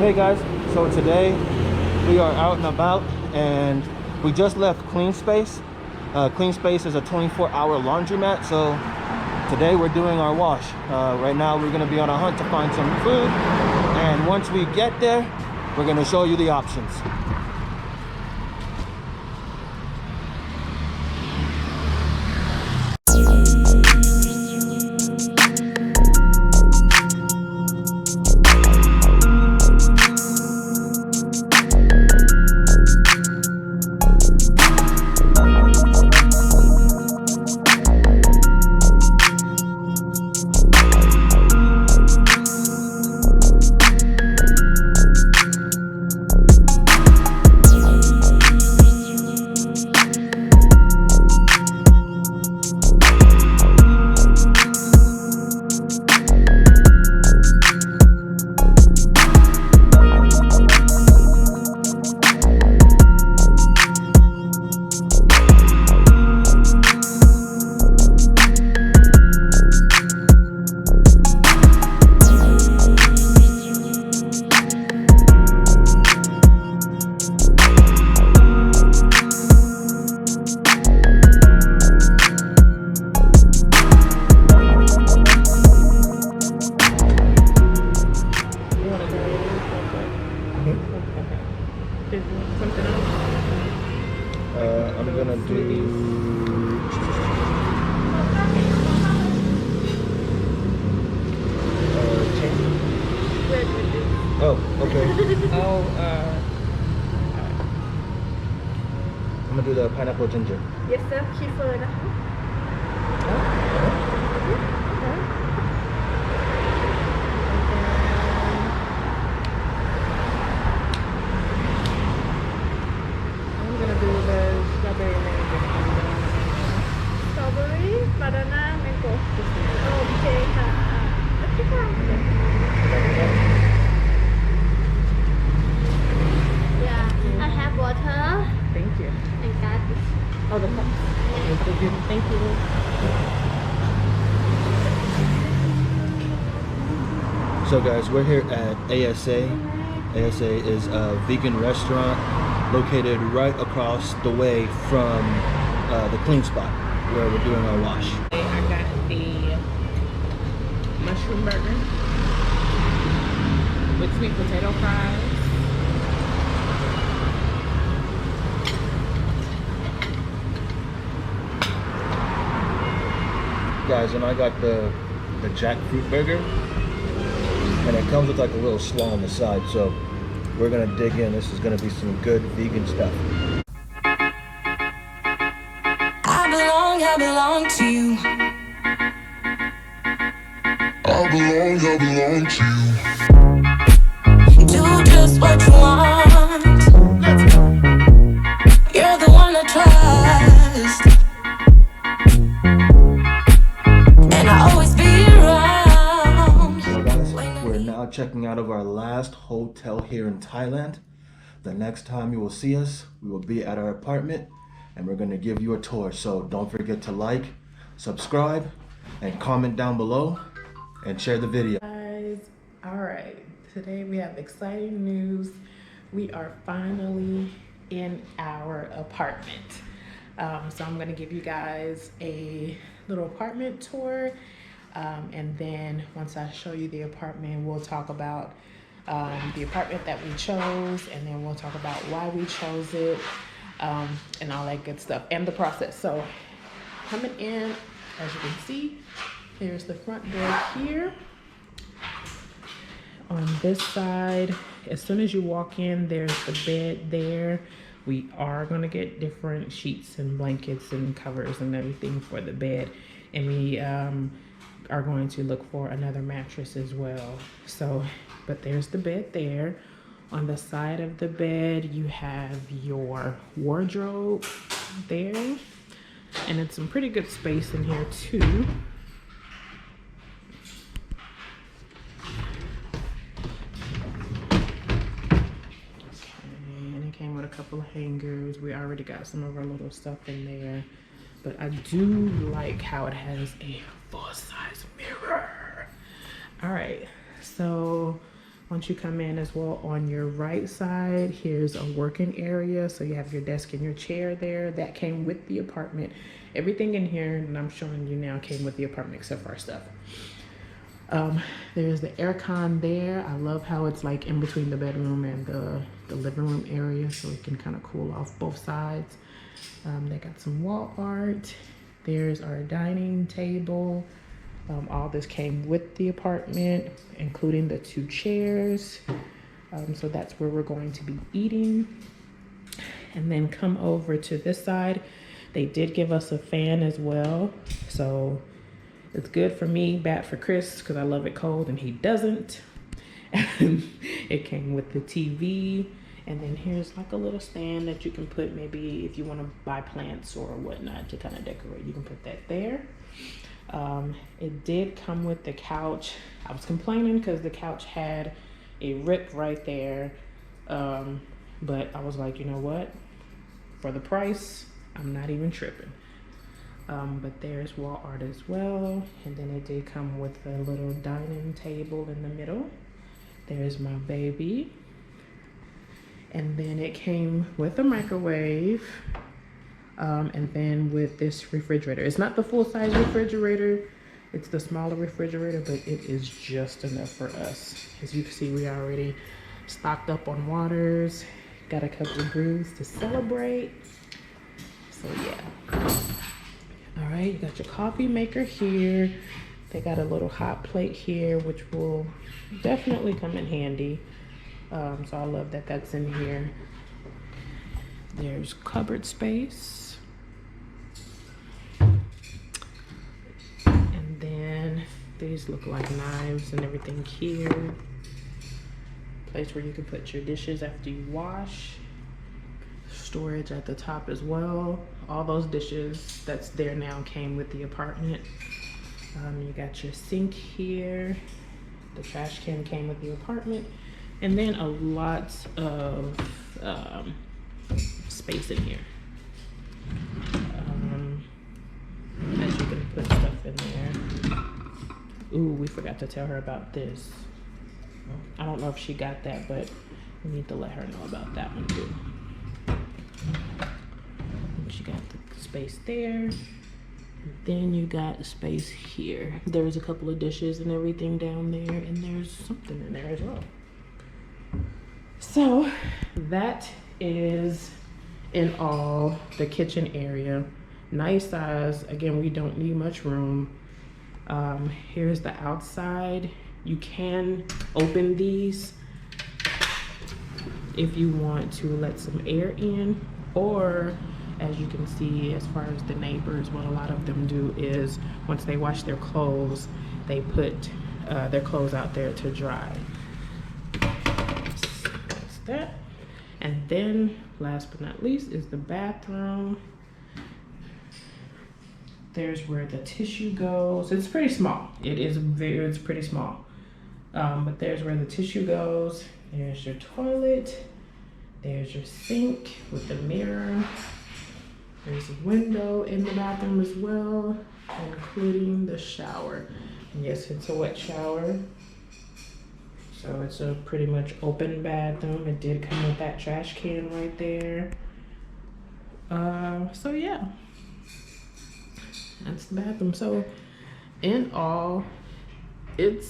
Hey guys, so today we are out and about and we just left Clean Space. Clean Space is a 24-hour laundromat, so today we're doing our wash. Right now we're going to be on a hunt to find some food, and once we get there we're going to show you the options. I'm gonna do oh, okay. I'm gonna do the pineapple ginger. Yes sir, kefir นะคะ I'm gonna do the strawberry mango. Strawberry, banana, mango. Okay ค่ะ Okay ค่ะ Yeah, I have water Thank you. and gas. Oh, the cup. Thank you. So guys, we're here at ASA. ASA is a vegan restaurant located right across the way from the Clean Spot where we're doing our wash. I got the mushroom burger with sweet potato fries. Guys, and I got the jackfruit burger, and it comes with like a little slaw on the side, so we're gonna dig in. This is gonna be some good vegan stuff. I belong to you. I belong to you. Do just what you want. You're the one I trust. And I always be around. So guys, we're now checking out of our last hotel here in Thailand. The next time you will see us, we will be at our apartment and we're gonna give you a tour. So don't forget to like, subscribe, and comment down below and share the video. Guys, all right, today we have exciting news. We are finally in our apartment. So I'm gonna give you guys a little apartment tour, and then once I show you the apartment, we'll talk about the apartment that we chose, and then we'll talk about why we chose it, and all that good stuff, and the process. So coming in, as you can see, here's the front door here. On this side, as soon as you walk in, there's the bed there. We are gonna get different sheets and blankets and covers and everything for the bed. And we are going to look for another mattress as well. So, but there's the bed there. On the side of the bed, you have your wardrobe there. And it's some pretty good space in here too. Came with a couple of hangers. We already got some of our little stuff in there, but I do like how it has a full-size mirror. All right, so once you come in as well, on your right side, here's a working area. So you have your desk and your chair there. That came with the apartment. Everything in here that I'm showing you now came with the apartment except for our stuff. There's the air con there. I love how it's like in between the bedroom and the living room area, so it can kind of cool off both sides. They got some wall art. There's our dining table. All this came with the apartment, including the 2 chairs. So that's where we're going to be eating. And then come over to this side. They did give us a fan as well. So it's good for me, bad for Chris, because I love it cold and he doesn't. It came with the TV. And then here's like a little stand that you can put, maybe if you want to buy plants or whatnot to kind of decorate, you can put that there. It did come with the couch. I was complaining because the couch had a rip right there. But I was like, you know what? For the price, I'm not even tripping. But there's wall art as well. And then it did come with a little dining table in the middle. There's my baby. And then it came with a microwave. And then with this refrigerator. It's not the full-size refrigerator. It's the smaller refrigerator, but it is just enough for us. As you can see, we already stocked up on waters. Got a couple of brews to celebrate. So yeah. All right, you got your coffee maker here. They got a little hot plate here, which will definitely come in handy. So I love that that's in here. There's cupboard space. And then these look like knives and everything here. Place where you can put your dishes after you wash. Storage at the top as well. All those dishes that's there now came with the apartment. You got your sink here. The trash can came with the apartment. And then a lot of space in here. As you can put stuff in there. Ooh, we forgot to tell her about this. I don't know if she got that, but we need to let her know about that one too. And she got the space there. And then you got space here. There's a couple of dishes and everything down there, and there's something in there as well. So that is in all the kitchen area. Nice size. Again, we don't need much room. Here's the outside. You can open these if you want to let some air in, or as you can see, as far as the neighbors, what a lot of them do is once they wash their clothes, they put their clothes out there to dry. That's that. And then last but not least is the bathroom. There's where the tissue goes. It's pretty small. It's pretty small. But there's where the tissue goes. There's your toilet. There's your sink with the mirror. There's a window in the bathroom as well, including the shower. And yes, it's a wet shower. So it's a pretty much open bathroom. It did come with that trash can right there. So yeah, that's the bathroom. So in all, it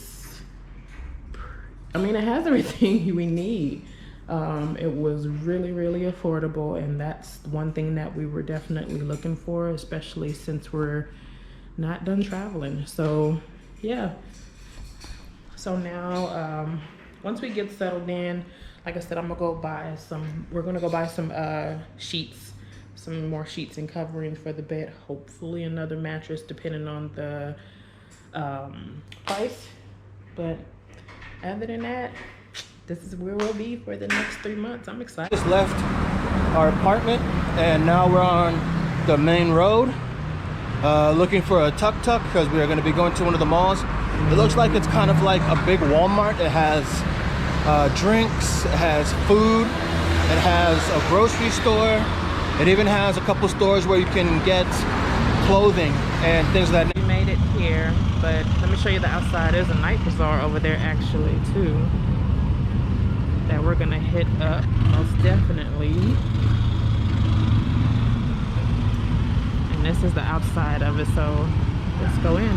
has everything we need. It was really, really affordable, and that's one thing that we were definitely looking for, especially since we're not done traveling. So yeah. So now, once we get settled in, like I said, we're gonna go buy some sheets, some more sheets and covering for the bed, hopefully another mattress, depending on the price. But other than that, this is where we'll be for the next 3 months. I'm excited. Just left our apartment and now we're on the main road looking for a tuk-tuk because we are going to be going to one of the malls. It looks like it's kind of like a big Walmart. It has drinks, it has food, it has a grocery store. It even has a couple stores where you can get clothing and things of that nature. We made it here, but let me show you the outside. There's a night bazaar over there actually too that we're gonna hit up most definitely. And this is the outside of it, so let's go in.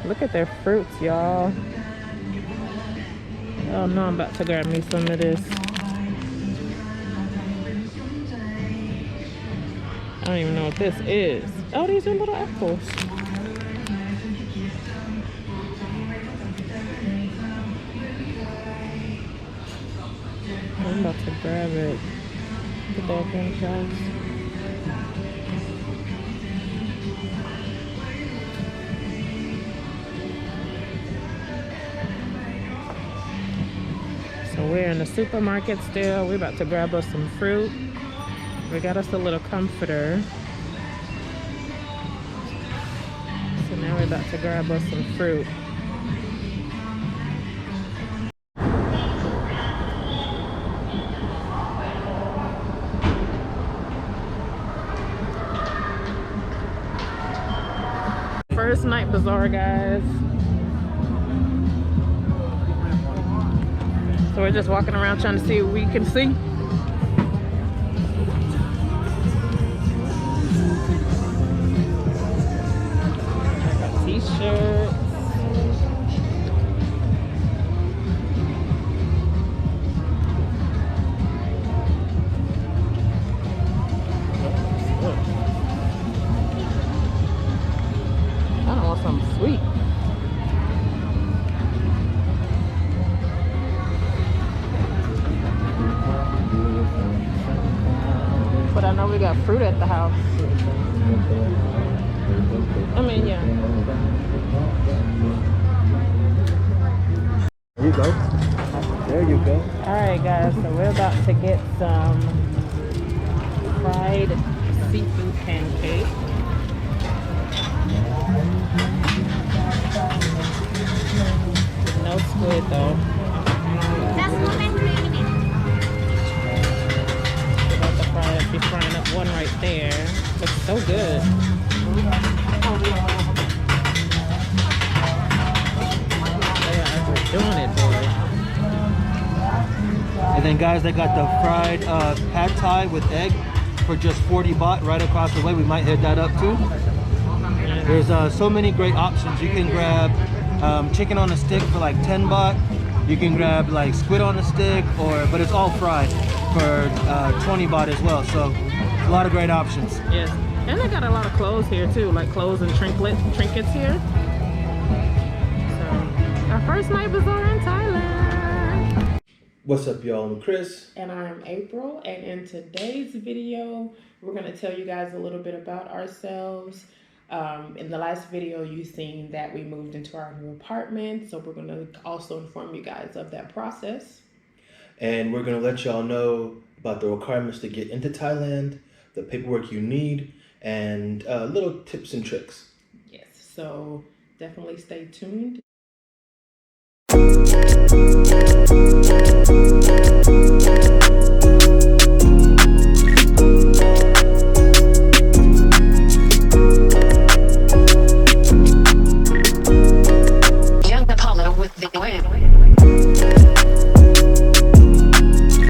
Look at their fruits, y'all. Oh no, I'm about to grab me some of this. I don't even know what this is. Oh, these are little apples. I'm about to grab it. Put that in, guys. So we're in the supermarket still. We're about to grab us some fruit. We got us a little comforter. So now we're about to grab us some fruit. First night bazaar, guys. So we're just walking around trying to see what we can see. I got t-shirts. I don't want something sweet. But I know we got fruit at the house. I mean, yeah. There you go. There you go. Alright guys, so we're about to get some fried seafood pancake. No squid though. That's more than 3 minutes. We're about to be frying up one right there. Looks so good. We're doing it, boy. And then guys, they got the fried pad thai with egg. for just 40 baht right across the way. We might hit that up too. There's so many great options. You can grab chicken on a stick for like 10 baht. You can grab like squid on a stick, but it's all fried for 20 baht as well. So a lot of great options. Yes, and they got a lot of clothes here too, like clothes and trinkets here. So our first night bazaar in Thailand. What's up, y'all? I'm Chris. And I'm April, and in today's video, we're gonna tell you guys a little bit about ourselves. In the last video, you seen that we moved into our new apartment, so we're gonna also inform you guys of that process. And we're gonna let y'all know about the requirements to get into Thailand, the paperwork you need, and little tips and tricks. Yes, so definitely stay tuned.